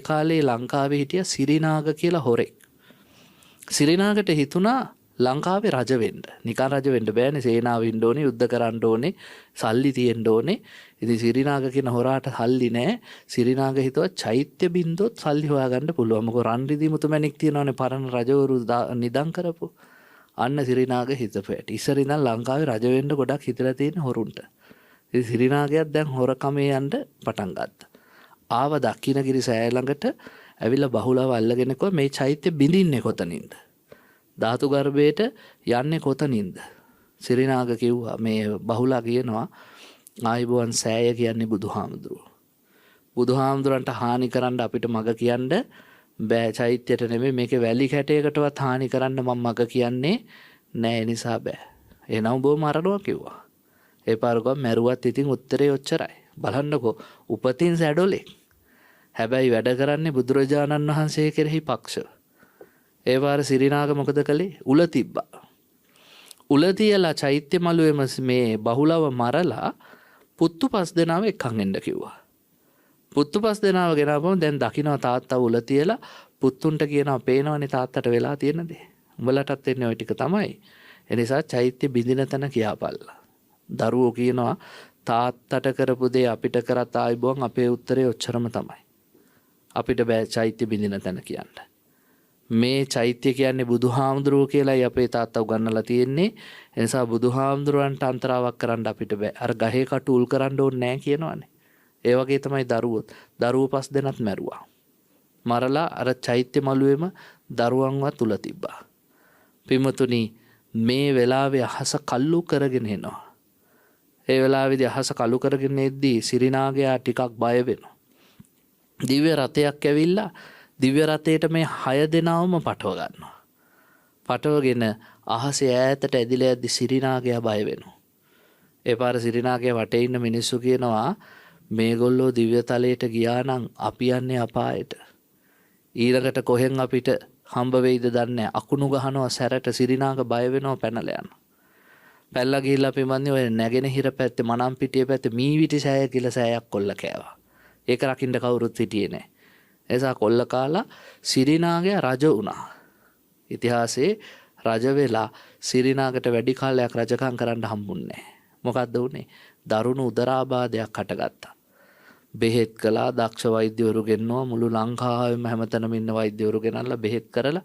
කාලේ ලංකාවේ හිටිය සිරිනාග කියලා හොරෙක්. සිරිනාගට හිතුණා ලංකාවේ රජ වෙන්න. නිකන් රජ වෙන්න බෑනේ. සේනාව ඉන්න ඕනේ, යුද්ධ කරන්න ඕනේ, සල්ලි තියෙන්න ඕනේ. ඉතින් සිරිනාග කියන හොරාට සල්ලි නැහැ. සිරිනාග හිතුවා චෛත්‍ය බින්දොත් සල්ලි හොයාගන්න පුළුවන්. මොකද රන් රිදී මුතුමැණික් තියෙනවානේ පරණ රජවරු නිදන් කරපු. අන්න සිරිනාග හිතපු ඇටි. ඉස්සර ඉඳන් ලංකාවේ රජ වෙන්න ගොඩක් හිතලා තියෙන හොරුන්ට. ඉතින් සිරිනාගයත් දැන් හොරකමේ යන්න පටන් ගත්තා. ආව දක්ෂිණගිරි සෑය ළඟට ඇවිල්ලා බහුලව අල්ලගෙන කිව්වා මේ චෛත්‍ය බිඳින්නේ කොතනින්ද? ධාතු ගර්භයට යන්නේ කොතනින්ද? සිරිනාග කිව්වා මේ බහුලා කියනවා ආයිබෝන් සෑය කියන්නේ බුදුහාමුදුරුවෝ. බුදුහාමුදුරන්ට හානි කරන්න අපිට මග කියන්න බෑ. චෛත්‍යයට නෙමෙයි මේකේ වැලි කැටයකටවත් හානි කරන්න මම මග කියන්නේ නෑ. නිසා බෑ. එහෙනම් ඔබ මරනවා කිව්වා. ඒ පාරකව මැරුවත් ඉතින් උත්තරේ ඔච්චරයි. බලන්නකෝ උපතින් සැඩොලේ. හැබැයි වැඩ කරන්නේ බුදුරජාණන් වහන්සේ කෙරෙහි පක්ෂව. ඒ වාර සිරිනාග මොකද කළේ? උල තිබ්බා. උල තියලා චෛත්‍ය මළුවේම මේ බහුලව මරලා පුත්තු 5 දෙනාව එක්කන් එන්න කිව්වා. පුත්තු 5 දෙනාව ගෙනාවම දැන් දකින්න තාත්තා උල තියලා පුත්තුන්ට කියනවා පේනවනේ තාත්තට වෙලා තියෙන දේ. උඹලටත් එන්නේ ওই ටික තමයි. ඒ නිසා චෛත්‍ය බිඳින තැන කියාපල්ලා. දරුවෝ කියනවා තාත්තට කරපු දේ අපිට කරත් ආයිබෝන් අපේ උත්තරේ ඔච්චරම තමයි. අපිට බෑ චෛත්‍ය බිඳින තැන කියන්න. මේ චෛත්‍ය කියන්නේ බුදුහාමුදුරුවෝ කියලායි අපේ තාත්තා උගන්වලා තියෙන්නේ. ඒ නිසා බුදුහාමුදුරුවන්ට අන්තරාවක් කරන්න අපිට බෑ. අර ගහේ කටු උල් කරන්න ඕනේ නෑ කියනවනේ. ඒ වගේ තමයි දරුවෝ. දරුවෝ 5 දෙනත් මැරුවා. මරලා අර චෛත්‍ය මළුවේම දරුවන්වත් උල තිබ්බා. පින්වතුනි මේ වෙලාවේ අහස කල්ලු කරගෙන එනවා. ඒ වෙලාවේදී අහස කළු කරගෙන එද්දී සිරිනාගයා ටිකක් බය වෙනවා. දිව්‍ය රථයක් ඇවිල්ලා දිව්‍ය රථයට මේ 6 දෙනාවම පටව ගන්නවා. පටවගෙන අහසේ ඈතට ඇදිලා යද්දි සිරිනාගයා බය වෙනවා. ඒ පාර සිරිනාගයා වටේ ඉන්න මිනිස්සු කියනවා මේගොල්ලෝ දිව්‍ය තලයට ගියා නම් අපි යන්නේ අපායට. ඊළඟට කොහෙන් අපිට හම්බ වෙයිද දන්නේ නැහැ. අකුණු ගහනවා සැරට. සිරිනාග බය වෙනවා පැනලා යනවා. පැල්ලා ගිහිල්ලා පින්වත්නි ඔය නැගෙනහිර පැත්තේ මනම්පිටිය පැත්තේ මීවිටි සෑය කියලා සෑයක් කොල්ල කෑවා. ඒක රකින්න කවුරුත් හිටියේ නැහැ. එසා කොල්ල කාලා සිරිනාගයා රජ වුණා. ඉතිහාසයේ රජ වෙලා සිරිනාගට වැඩි කාලයක් රජකම් කරන්න හම්බුන්නේ නැහැ. මොකද්ද උනේ? දරුණු උදරාබාධයක් හටගත්තා. බෙහෙත් කළා, දක්ෂ වෛද්‍යවරු ගෙන්නුවා, මුළු ලංකාවෙම හැමතැනම ඉන්න වෛද්‍යවරු ගෙනල්ලා බෙහෙත් කරලා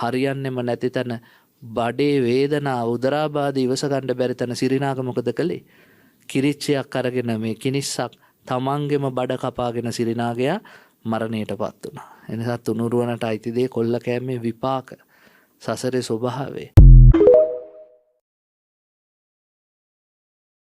හරියන්නේම නැති තැන බඩේ වේදනාව උදරාබාධ ඉවස ගන්න බැරි තැන සිරිනාග මොකද කළේ? කිරිච්චියක් අරගෙන මේ කිනිස්සක් තමන්ගෙම බඩ කපාගෙන සිරිනාගයා මරණයටපත් වුණා. එනිසා තුනුරුවනට අයිති දේ කොල්ල කෑමේ විපාක. සසරේ ස්වභාවය.